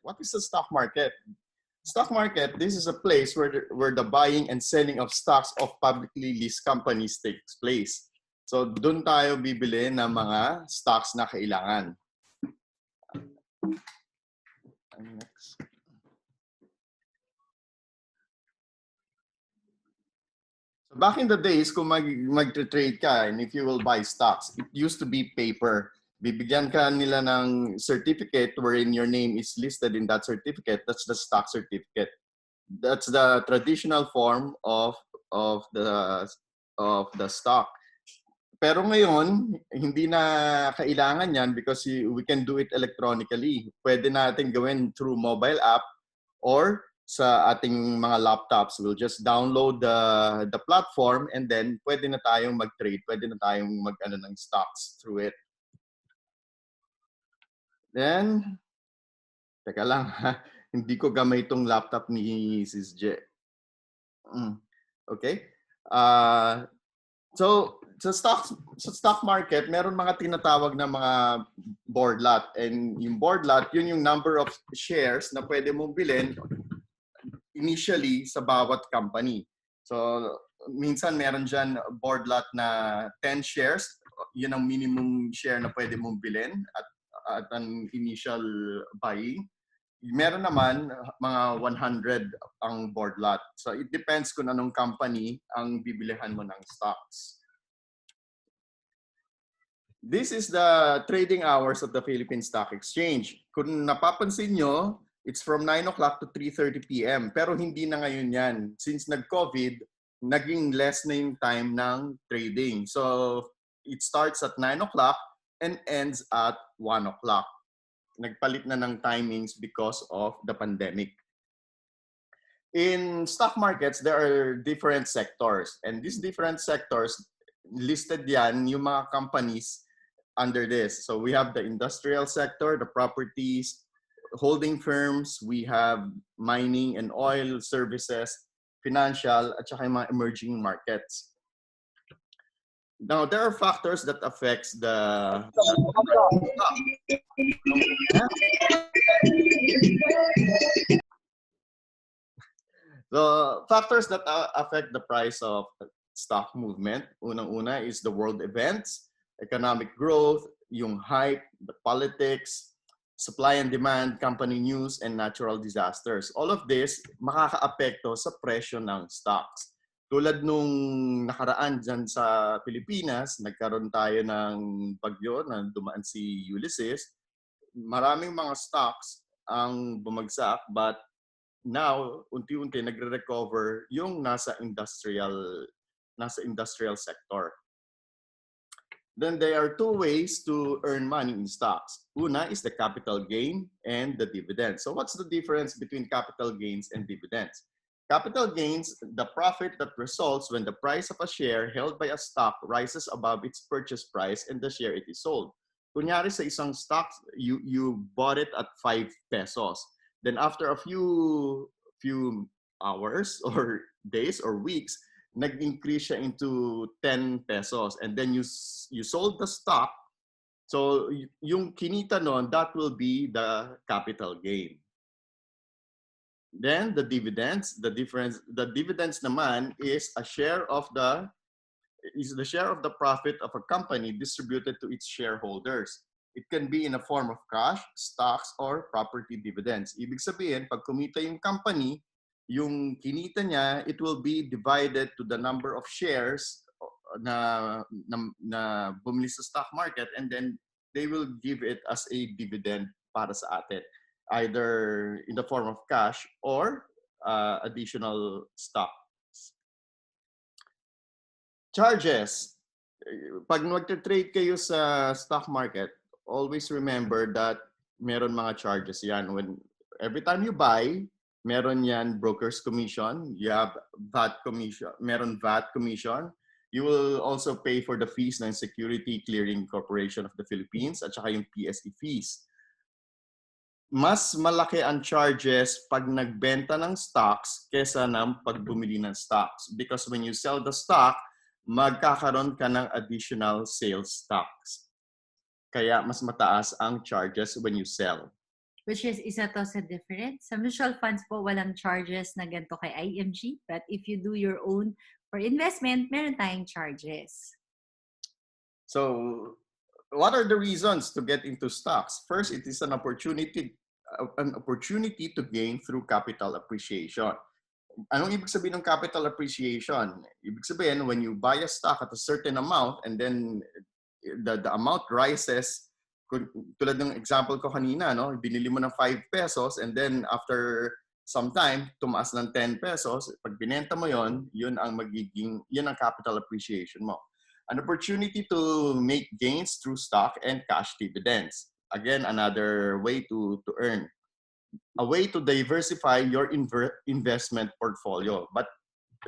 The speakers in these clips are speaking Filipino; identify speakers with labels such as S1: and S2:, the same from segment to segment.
S1: What is the stock market? Stock market, this is a place where the buying and selling of stocks of publicly listed companies takes place. So doon tayo bibili ng mga stocks na kailangan. Next. So back in the days, kung mag-trade ka and if you will buy stocks, it used to be paper. Bibigyan ka nila ng certificate wherein your name is listed in that certificate. That's the stock certificate. That's the traditional form of the stock. Pero ngayon, hindi na kailangan yan because we can do it electronically. Pwede natin gawin through mobile app or sa ating mga laptops. We'll just download the platform and then pwede na tayong mag-trade. Pwede na tayong mag-ano ng stocks through it. Then, teka lang, hindi ko gamay itong laptop ni Sis J. Okay? So, sa stock market, meron mga tinatawag na mga board lot. And yung board lot, yun yung number of shares na pwede mong bilhin initially sa bawat company. So, minsan meron dyan board lot na 10 shares. Yun ang minimum share na pwede mong bilhin at ang initial buying. Meron naman mga 100 ang board lot. So it depends kung anong company ang bibilihan mo ng stocks. This is the trading hours of the Philippine Stock Exchange. Kung napapansin nyo, it's from 9 o'clock to 3:30 p.m. Pero hindi na ngayon yan. Since nag-COVID, naging less na yung time ng trading. So it starts at 9 o'clock and ends at 1 o'clock. Nagpalit na ng timings because of the pandemic. In stock markets, there are different sectors. And these different sectors, listed yan yung mga companies under this. So we have the industrial sector, the properties, holding firms, we have mining and oil services, financial, at saka yung mga emerging markets. Now, there are factors that affects the factors that affect the price of stock movement. Unang-una is the world events, economic growth, yung hype, the politics, supply and demand, company news, and natural disasters. All of this makakaapekto sa presyo ng stocks. Tulad nung nakaraan dyan sa Pilipinas, nagkaroon tayo ng bagyo na dumaan si Ulysses. Maraming mga stocks ang bumagsak, but now, unti-unti nagre-recover yung nasa industrial sector. Then there are two ways to earn money in stocks. Una is the capital gain and the dividend. So what's the difference between capital gains and dividends? Capital gains, the profit that results when the price of a share held by a stock rises above its purchase price and the share it is sold. Kunyari sa isang stock, you bought it at 5 pesos. Then after a few hours or days or weeks, nag-increase siya into 10 pesos. And then you sold the stock. So yung kinita nun, that will be the capital gain. Then the dividends, the dividends naman is the share of the profit of a company distributed to its shareholders. It can be in a form of cash, stocks, or property dividends. Ibig sabihin, pag kumita yung company, yung kinita niya, it will be divided to the number of shares na bumili sa stock market, and then they will give it as a dividend para sa atin, either in the form of cash or additional stocks. Charges. Pag nagte-trade kayo sa stock market, always remember that meron mga charges yan. Every time you buy, meron yan broker's commission, you have VAT commission, meron VAT commission. You will also pay for the fees ng Security Clearing Corporation of the Philippines at saka yung PSE fees. Mas malaki ang charges pag nagbenta ng stocks kesa ng pagbumili ng stocks. Because when you sell the stock, magkakaroon ka ng additional sales tax. Kaya mas mataas ang charges when you sell.
S2: Which is isa to sa difference. Sa mutual funds po, walang charges na ganito kay IMG. But if you do your own for investment, meron tayong charges.
S1: So, what are the reasons to get into stocks? First, it is an opportunity to gain through capital appreciation. Anong ibig sabihin ng capital appreciation? Ibig sabihin, when you buy a stock at a certain amount and then the amount rises, tulad ng example ko kanina, no? Binili mo ng 5 pesos and then after some time, tumaas ng 10 pesos. Pag binenta mo yon, yun ang capital appreciation mo. An opportunity to make gains through stock and cash dividends. Again, another way to earn. A way to diversify your investment portfolio. But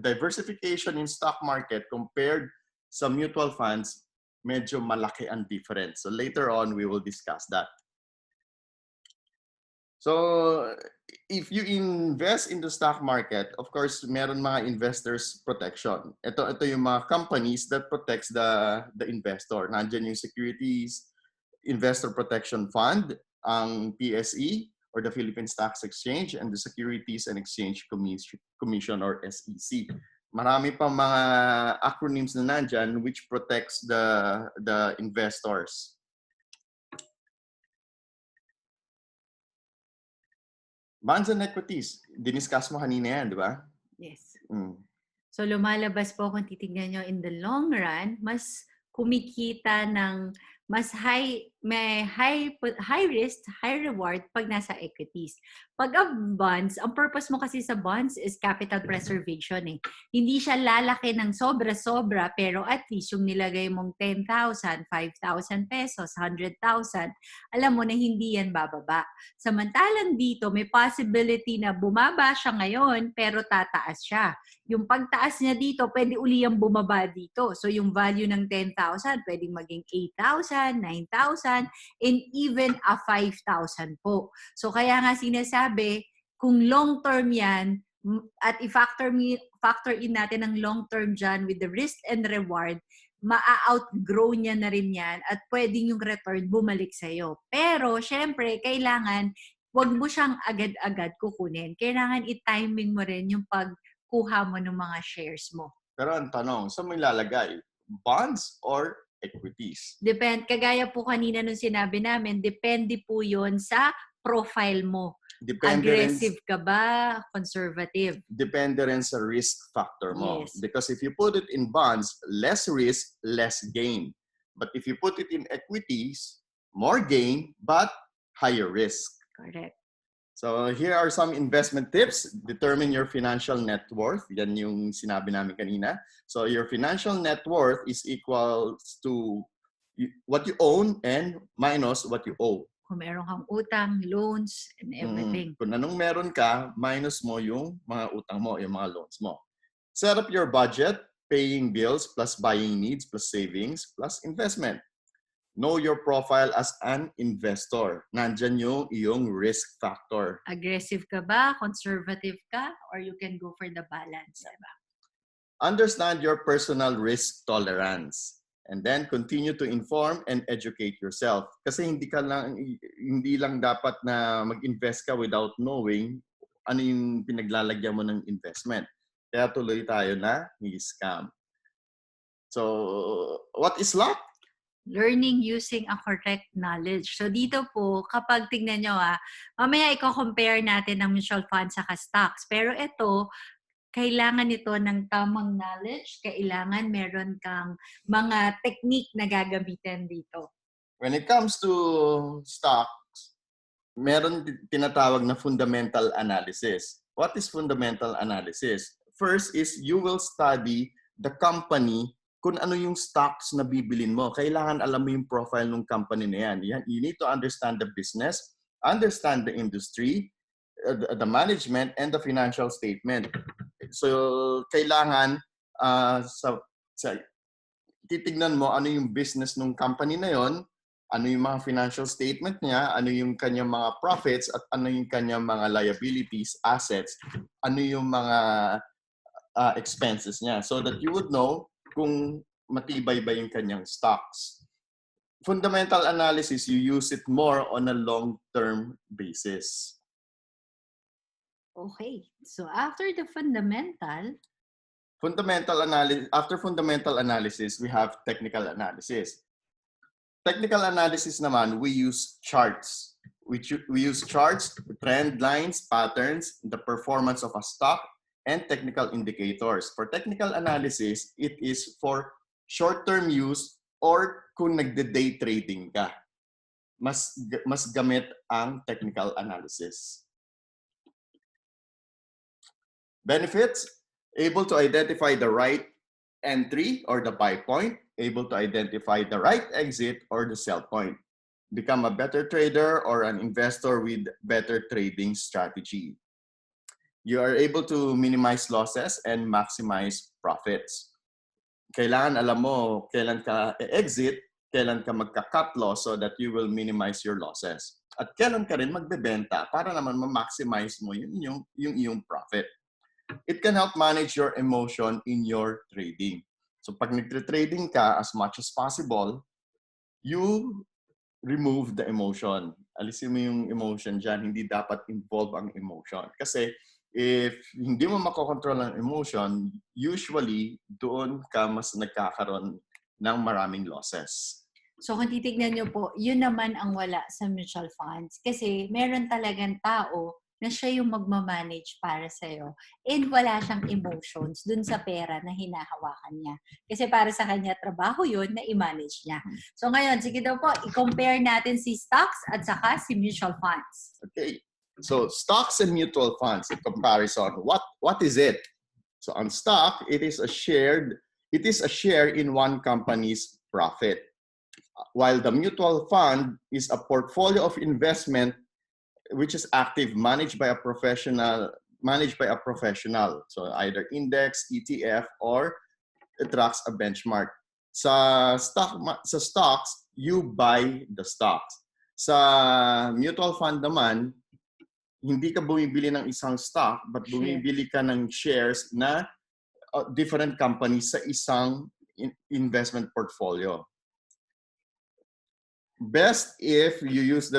S1: diversification in stock market compared sa mutual funds, medyo malaki ang difference. So later on, we will discuss that. So if you invest in the stock market, of course, meron mga investors protection. Ito yung mga companies that protects the investor. Nandiyan yung Securities Investor Protection Fund, ang PSE, or the Philippine Stock Exchange, and the Securities and Exchange Commission, or SEC. Marami pa mga acronyms na nandyan which protects the investors. Bonds and equities, diniscuss mo kanina yan, di ba?
S2: Yes.
S1: Mm.
S2: So lumalabas po kung titignan nyo in the long run, mas kumikita ng mas may high risk, high reward pag nasa equities. Pag bonds, ang purpose mo kasi sa bonds is capital preservation eh. Hindi siya lalaki ng sobra-sobra pero at least yung nilagay mong 10,000, 5,000 pesos, 100,000, alam mo na hindi yan bababa. Samantalang dito, may possibility na bumaba siya ngayon pero tataas siya. Yung pagtaas niya dito, pwede uli yung bumaba dito. So yung value ng 10,000, pwedeng maging 8,000, 9,000, and even a 5,000 po. So kaya nga sinasabi, kung long term yan, at i-factor in natin ang long term dyan with the risk and reward, ma-outgrow niya na rin yan at pwedeng yung return bumalik sa'yo. Pero syempre, kailangan wag mo siyang agad-agad kukunin. Kailangan i-timing mo rin yung kuha mo ng mga shares mo.
S1: Pero ang tanong, saan mo ilalagay? Bonds or equities?
S2: Kagaya po kanina nung sinabi namin, depende po yon sa profile mo. Aggressive ka ba? Conservative?
S1: Depende rin sa risk factor mo.
S2: Yes.
S1: Because if you put it in bonds, less risk, less gain. But if you put it in equities, more gain, but higher risk.
S2: Correct.
S1: So here are some investment tips. Determine your financial net worth. Yan yung sinabi namin kanina. So your financial net worth is equal to what you own and minus what you owe.
S2: Kung meron kang utang, loans, and everything.
S1: Kung anong meron ka, minus mo yung mga utang mo, yung mga loans mo. Set up your budget, paying bills, plus buying needs, plus savings, plus investment. Know your profile as an investor. Nandyan yung iyong risk factor.
S2: Aggressive ka ba? Conservative ka? Or you can go for the balance. Diba?
S1: Understand your personal risk tolerance. And then continue to inform and educate yourself. Kasi hindi lang dapat na mag-invest ka without knowing ano yung pinaglalagyan mo ng investment. Kaya tuloy tayo na ni-scam. So, what is luck?
S2: Learning using a correct knowledge. So dito po, kapag tignan nyo mamaya i-compare natin ng mutual funds sa stocks. Pero ito, kailangan nito ng tamang knowledge. Kailangan meron kang mga technique na gagamitin dito.
S1: When it comes to stocks, meron tinatawag na fundamental analysis. What is fundamental analysis? First is you will study the company kung ano yung stocks na bibilin mo. Kailangan alam mo yung profile ng company na yan. You need to understand the business, understand the industry, the management, and the financial statement. So, kailangan titignan mo ano yung business ng company na yon, ano yung mga financial statement niya, ano yung kanyang mga profits, at ano yung kanyang mga liabilities, assets, ano yung mga expenses niya. So that you would know kung matibay ba yung kanyang stocks. fundamental analysis, you use it more on a long-term basis.
S2: Okay. So after the fundamental,
S1: After fundamental analysis, we have technical analysis. Technical analysis naman, we use charts. We use charts, trend lines, patterns, the performance of a stock, and technical indicators. For technical analysis, it is for short-term use or kung nagde-day trading ka. Mas gamit ang technical analysis. Benefits, able to identify the right entry or the buy point, able to identify the right exit or the sell point. Become a better trader or an investor with better trading strategy. You are able to minimize losses and maximize profits. Kailangan alam mo kailan ka exit, kailan ka magka-cut loss so that you will minimize your losses. At kailan ka rin magbebenta para naman ma-maximize mo yung iyong profit. It can help manage your emotion in your trading. So pag nagtre-trading ka, as much as possible, you remove the emotion. Alisin mo yung emotion dyan. Hindi dapat involve ang emotion. Kasi if hindi mo makokontrol ang emotion, usually doon ka mas nagkakaroon ng maraming losses.
S2: so kung titignan nyo po, yun naman ang wala sa mutual funds. Kasi meron talagang tao na siya yung magmamanage para sa'yo. And wala siyang emotions dun sa pera na hinahawakan niya. Kasi para sa kanya, trabaho yun na i-manage niya. So ngayon, sige daw po, i-compare natin si stocks at saka si mutual funds.
S1: Okay. So stocks and mutual funds in comparison, what is it? So on stock, it is a share in one company's profit. While the mutual fund is a portfolio of investment which is active, managed by a professional. So either index, ETF, or it tracks a benchmark. Sa stocks, you buy the stocks. Sa mutual fund naman, hindi ka bumibili ng isang stock, but bumibili ka ng shares na different companies sa isang investment portfolio. Best if you use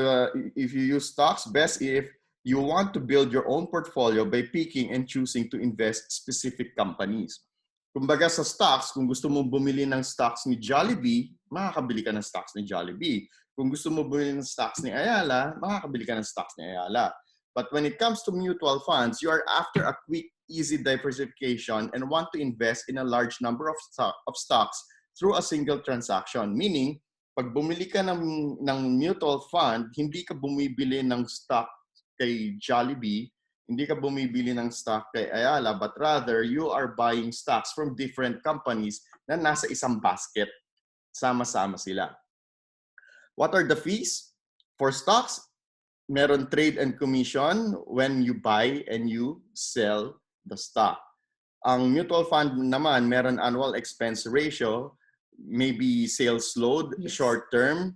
S1: stocks, best if you want to build your own portfolio by picking and choosing to invest specific companies. Kumbaga sa stocks, kung gusto mo bumili ng stocks ni Jollibee, makakabili ka ng stocks ni Jollibee. Kung gusto mo bumili ng stocks ni Ayala, makakabili ka ng stocks ni Ayala. But when it comes to mutual funds, you are after a quick, easy diversification and want to invest in a large number of stocks through a single transaction. Meaning, pag bumili ka ng mutual fund, hindi ka bumibili ng stock kay Jollibee, hindi ka bumibili ng stock kay Ayala, but rather you are buying stocks from different companies na nasa isang basket. Sama-sama sila. What are the fees? For stocks, meron trade and commission when you buy and you sell the stock. Ang mutual fund naman, meron annual expense ratio, maybe sales load,
S2: Yes.
S1: short-term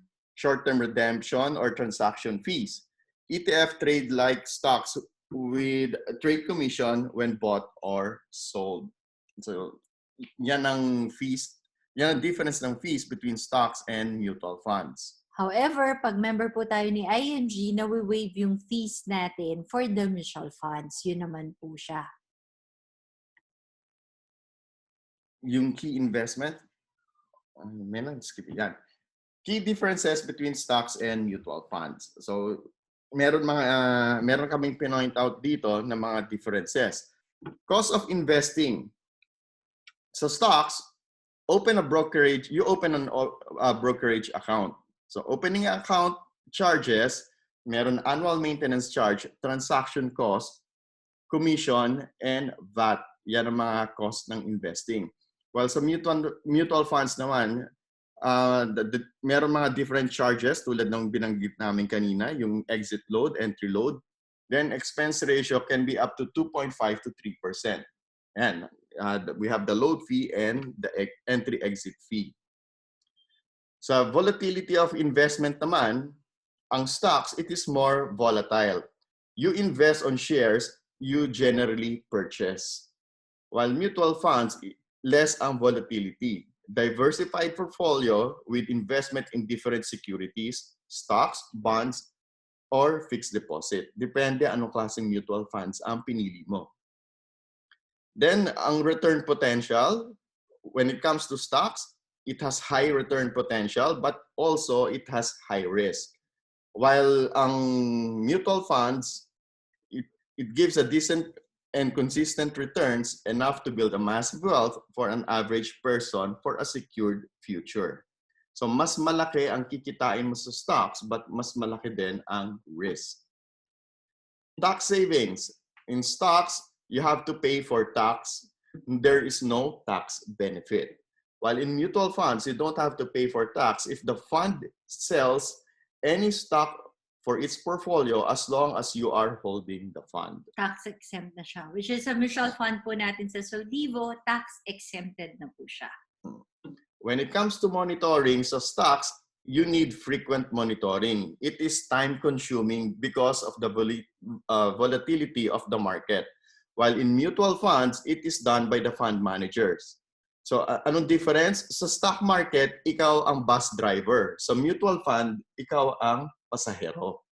S1: redemption, or transaction fees. ETF trade like stocks with trade commission when bought or sold. So, yan ang fees, yan ang difference ng fees between stocks and mutual funds.
S2: However, pag member po tayo ni ING, nawi-waive yung fees natin for the mutual funds. Yun naman po siya.
S1: Yung key investment, skip yan. Key differences between stocks and mutual funds. So, meron kaming pinoint out dito na mga differences. Cost of investing. So stocks, you open a brokerage account. So opening an account charges, meron annual maintenance charge, transaction cost, commission, and VAT. Yan ang mga cost ng investing. While sa mutual funds naman, meron mga different charges tulad ng binanggit namin kanina, yung exit load, entry load. Then expense ratio can be up to 2.5 to 3%. And we have the load fee and the entry-exit fee. Sa volatility of investment naman, ang stocks, it is more volatile. You invest on shares, you generally purchase. While mutual funds, less ang volatility. diversified portfolio with investment in different securities, stocks, bonds, or fixed deposit. Depende anong klaseng mutual funds ang pinili mo. Then, ang return potential, when it comes to stocks, it has high return potential, but also it has high risk. While ang mutual funds, it gives a decent and consistent returns enough to build a massive wealth for an average person for a secured future. So mas malaki ang kikitain mo sa stocks, but mas malaki din ang risk. Tax savings. In stocks, you have to pay for tax. There is no tax benefit. While in mutual funds, you don't have to pay for tax if the fund sells any stock for its portfolio as long as you are holding the fund.
S2: Tax exempt na siya. Which is a mutual fund po natin sa Soldivo, tax exempted na po siya.
S1: When it comes to monitoring sa stocks, you need frequent monitoring. It is time-consuming because of the volatility of the market. While in mutual funds, it is done by the fund managers. So, anong difference? Sa stock market, ikaw ang bus driver. Sa mutual fund, ikaw ang pasahero.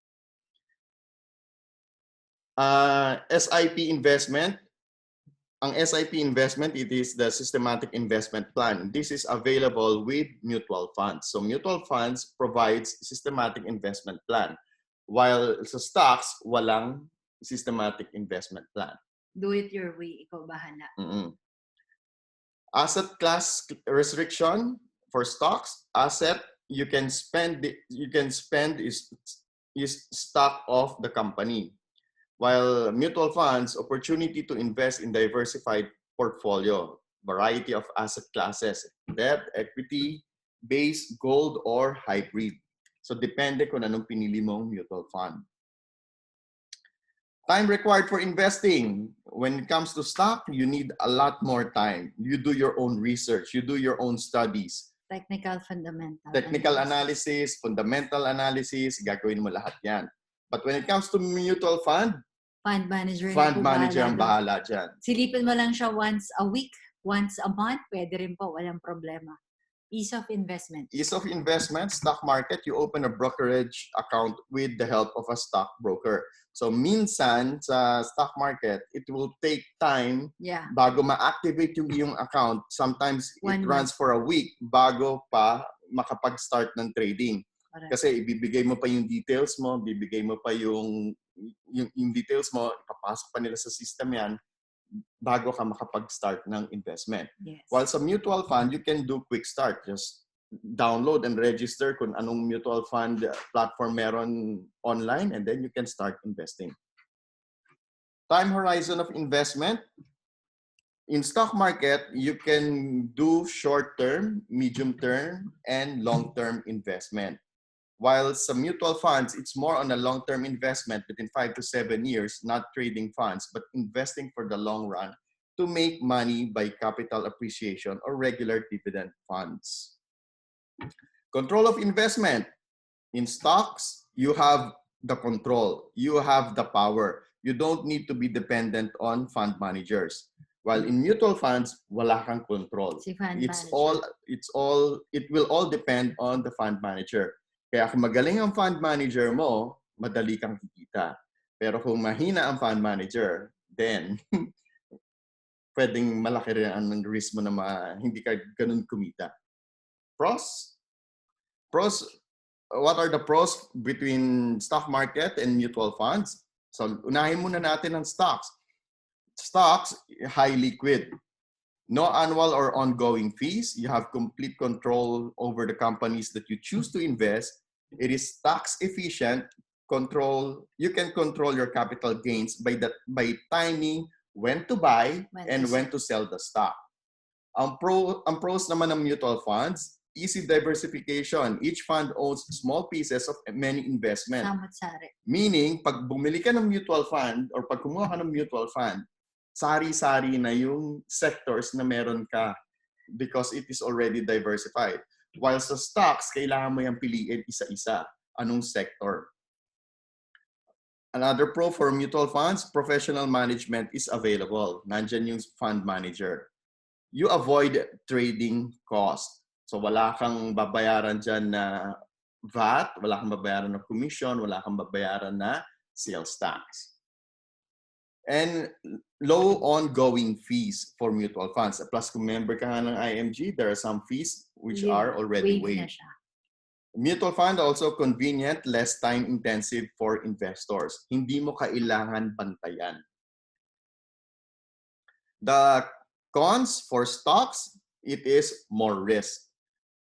S1: SIP investment. Ang SIP investment, it is the systematic investment plan. This is available with mutual funds. So mutual funds provides systematic investment plan. While sa stocks, walang systematic investment plan.
S2: Do it your way, ikaw bahala.
S1: Asset class restriction for stocks. Asset you can spend is stock of the company. While mutual funds, opportunity to invest in diversified portfolio, variety of asset classes, debt, equity, base, gold, or hybrid. So depende kung anong pinili mong mutual fund. Time required for investing. When it comes to stock, you need a lot more time. You do your own research. You do your own studies.
S2: Technical, fundamental.
S1: Technical analysis, fundamental analysis, gagawin mo lahat yan. But when it comes to mutual fund,
S2: fund manager
S1: ang bahala dyan.
S2: Silipin mo lang siya once a week, once a month, pwede rin po, walang problema. Ease of investment.
S1: Ease of investment, stock market, you open a brokerage account with the help of a stockbroker. So minsan sa stock market, it will take time bago ma-activate yung iyong account. Sometimes it runs for a week bago pa makapag-start ng trading. Correct. Kasi ibibigay mo pa yung details mo, bibigay mo pa yung details mo, ipapasok pa nila sa system yan bago ka makapag-start ng investment.
S2: Yes.
S1: While sa mutual fund, you can do quick start. Just download and register kung anong mutual fund platform meron online, and then you can start investing. Time horizon of investment. In stock market, you can do short-term, medium-term, and long-term investment. While some mutual funds, it's more on a long-term investment within 5 to 7 years, not trading funds, but investing for the long run to make money by capital appreciation or regular dividend funds. Control of investment. In stocks, you have the control. You have the power. You don't need to be dependent on fund managers. While in mutual funds, wala kang control. It will all depend on the fund manager. Kaya kung magaling ang fund manager mo, madali kang kikita. Pero kung mahina ang fund manager, then pwedeng malaki rin ang risk mo na hindi ka ganun kumita. Pros? What are the pros between stock market and mutual funds? So unahin muna natin ang stocks. Stocks, high liquid. No annual or ongoing fees. You have complete control over the companies that you choose to invest. It is tax efficient. You can control your capital gains by timing when to buy and when to sell the stock. Ang pros naman ng mutual funds, easy diversification. Each fund owns small pieces of many investments.
S2: Samot-sari.
S1: Meaning, pag bumili ka ng mutual fund or pag kumuha ka ng mutual fund, sari-sari na yung sectors na meron ka because it is already diversified. While sa stocks, kailangan mo yung piliin isa-isa. Anong sector? Another pro for mutual funds, professional management is available. Nandyan yung fund manager. you avoid trading cost. So wala kang babayaran dyan na VAT, wala kang babayaran na commission, wala kang babayaran na sales tax. And low ongoing fees for mutual funds. Plus kung member ka nga ng IMG, there are some fees which are already
S2: wave na
S1: waived.
S2: siya.
S1: Mutual fund also convenient, less time intensive for investors. Hindi mo kailangan bantayan. The cons for stocks, it is more risk.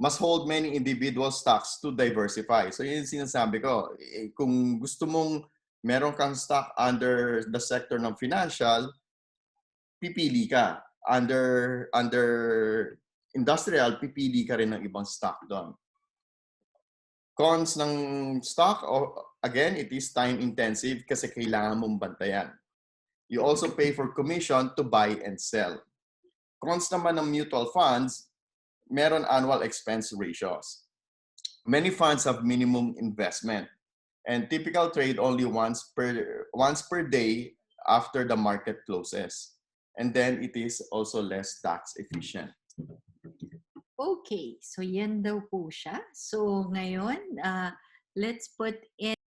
S1: Must hold many individual stocks to diversify. So yun yung sinasabi ko. Kung gusto mong meron kang stock under the sector ng financial, pipili ka. Under industrial, pipili ka rin ng ibang stock doon. Cons ng stock, again, it is time intensive kasi kailangan mong bantayan. You also pay for commission to buy and sell. Cons naman ng mutual funds, meron annual expense ratios. Many funds have minimum investment and typical trade only once per day after the market closes. And then it is also less tax efficient.
S2: Okay, so yan daw po siya. So ngayon, let's put in